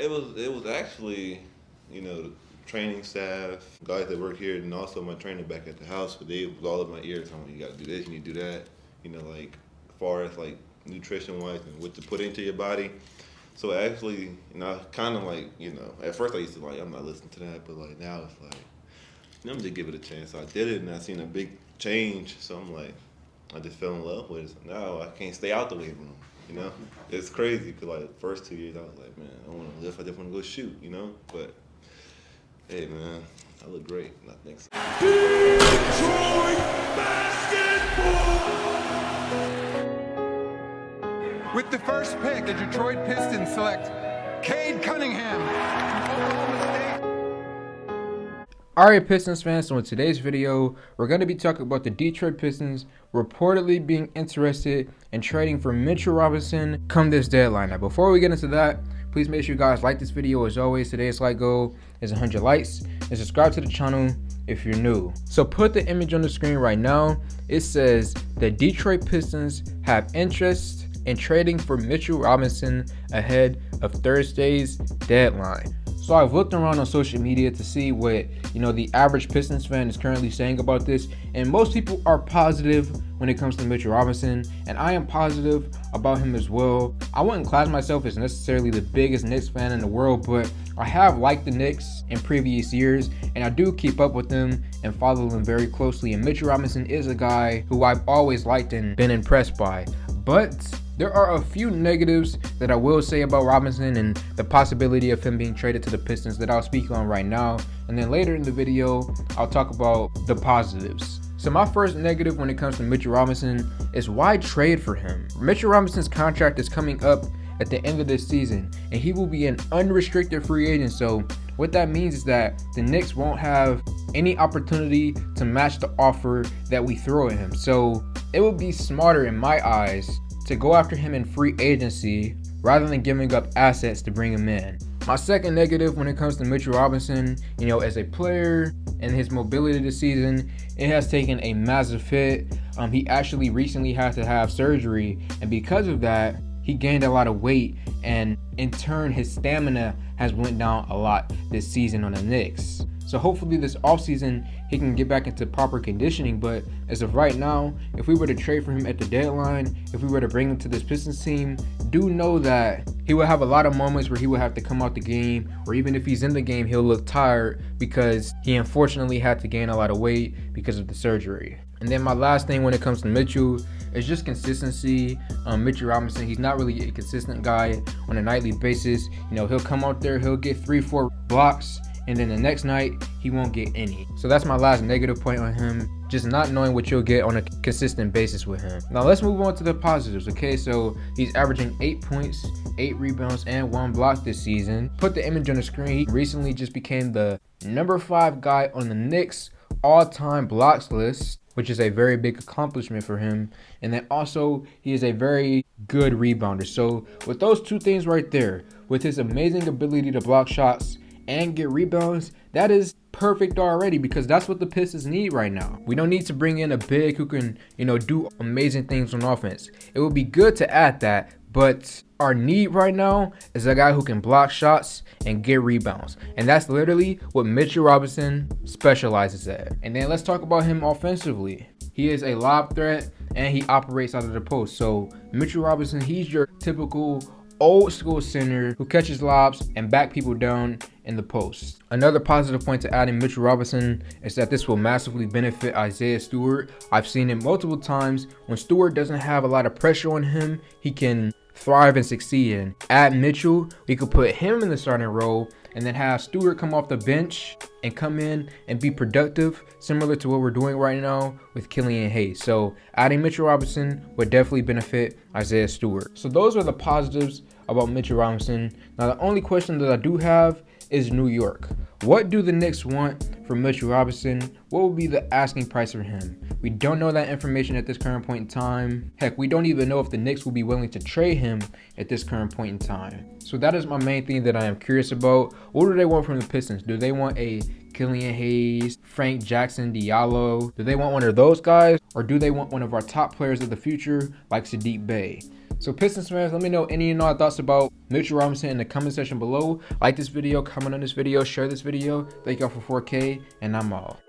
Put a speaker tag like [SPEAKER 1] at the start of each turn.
[SPEAKER 1] It was actually, the training staff, guys that work here, and also my trainer back at the house. But they was all in my ear telling me, you got to do this, you need to do that. Like as far as like nutrition wise and what to put into your body. So actually, kind of like, at first I used to like, I'm not listening to that, but like now it's like, I'm just give it a chance. So I did it and I seen a big change. So I'm like, I just fell in love with it. Now I can't stay out the weight room. It's crazy because like the first 2 years I was like, man, I want to lift. I just want to go shoot. But hey, man, I look great. And I think so.
[SPEAKER 2] Detroit basketball. With the first pick, the Detroit Pistons select Cade Cunningham from Oklahoma State.
[SPEAKER 3] Alright, Pistons fans, so in today's video, we're going to be talking about the Detroit Pistons reportedly being interested in trading for Mitchell Robinson come this deadline. Now, before we get into that, please make sure you guys like this video. As always, today's like goal is 100 likes, and subscribe to the channel if you're new. So put the image on the screen right now. It says the Detroit Pistons have interest in trading for Mitchell Robinson ahead of Thursday's deadline. So I've looked around on social media to see what, the average Pistons fan is currently saying about this. And most people are positive when it comes to Mitchell Robinson. And I am positive about him as well. I wouldn't class myself as necessarily the biggest Knicks fan in the world, but I have liked the Knicks in previous years. And I do keep up with them and follow them very closely. And Mitchell Robinson is a guy who I've always liked and been impressed by. But there are a few negatives that I will say about Robinson and the possibility of him being traded to the Pistons that I'll speak on right now. And then later in the video, I'll talk about the positives. So my first negative when it comes to Mitchell Robinson is why trade for him? Mitchell Robinson's contract is coming up at the end of this season, and he will be an unrestricted free agent. So what that means is that the Knicks won't have any opportunity to match the offer that we throw at him. So it would be smarter in my eyes to go after him in free agency rather than giving up assets to bring him in. My second negative when it comes to Mitchell Robinson, as a player and his mobility this season, it has taken a massive hit. He actually recently had to have surgery, and because of that, he gained a lot of weight, and in turn, his stamina has went down a lot this season on the Knicks. So hopefully this offseason, he can get back into proper conditioning. But as of right now, if we were to trade for him at the deadline, if we were to bring him to this Pistons team, do know that he will have a lot of moments where he will have to come out the game, or even if he's in the game, he'll look tired because he unfortunately had to gain a lot of weight because of the surgery. And then my last thing when it comes to Mitchell is just consistency. Mitchell Robinson, he's not really a consistent guy on a nightly basis. He'll come out there, he'll get 3-4 blocks, and then the next night he won't get any. So that's my last negative point on him, just not knowing what you'll get on a consistent basis with him. Now let's move on to the positives. Okay, so he's averaging 8 points, 8 rebounds, and 1 block this season. Put the image on the screen. He recently just became the number 5 guy on the Knicks all-time blocks list, which is a very big accomplishment for him. And then also, he is a very good rebounder. So with those two things right there, with his amazing ability to block shots and get rebounds, that is perfect already, because that's what the Pistons need right now. We don't need to bring in a big who can, do amazing things on offense. It would be good to add that, but our need right now is a guy who can block shots and get rebounds. And that's literally what Mitchell Robinson specializes at. And then let's talk about him offensively. He is a lob threat and he operates out of the post. So Mitchell Robinson, he's your typical old school center who catches lobs and back people down in the post. Another positive point to adding Mitchell Robinson is that this will massively benefit Isaiah Stewart. I've seen it multiple times. When Stewart doesn't have a lot of pressure on him, he can thrive and succeed in. Add Mitchell, we could put him in the starting role and then have Stewart come off the bench and come in and be productive, similar to what we're doing right now with Killian Hayes. So adding Mitchell Robinson would definitely benefit Isaiah Stewart. So those are the positives about Mitchell Robinson. Now the only question that I do have is New York. What do the Knicks want for Mitchell Robinson? What will be the asking price for him? We don't know that information at this current point in time. Heck, we don't even know if the Knicks will be willing to trade him at this current point in time. So that is my main thing that I am curious about. What do they want from the Pistons? Do they want a Killian Hayes, Frank Jackson, Diallo? Do they want one of those guys? Or do they want one of our top players of the future like Sadiq Bey? So Pistons fans, let me know any and all thoughts about Mitchell Robinson in the comment section below. Like this video, comment on this video, share this video. Thank y'all for 4K, and I'm out.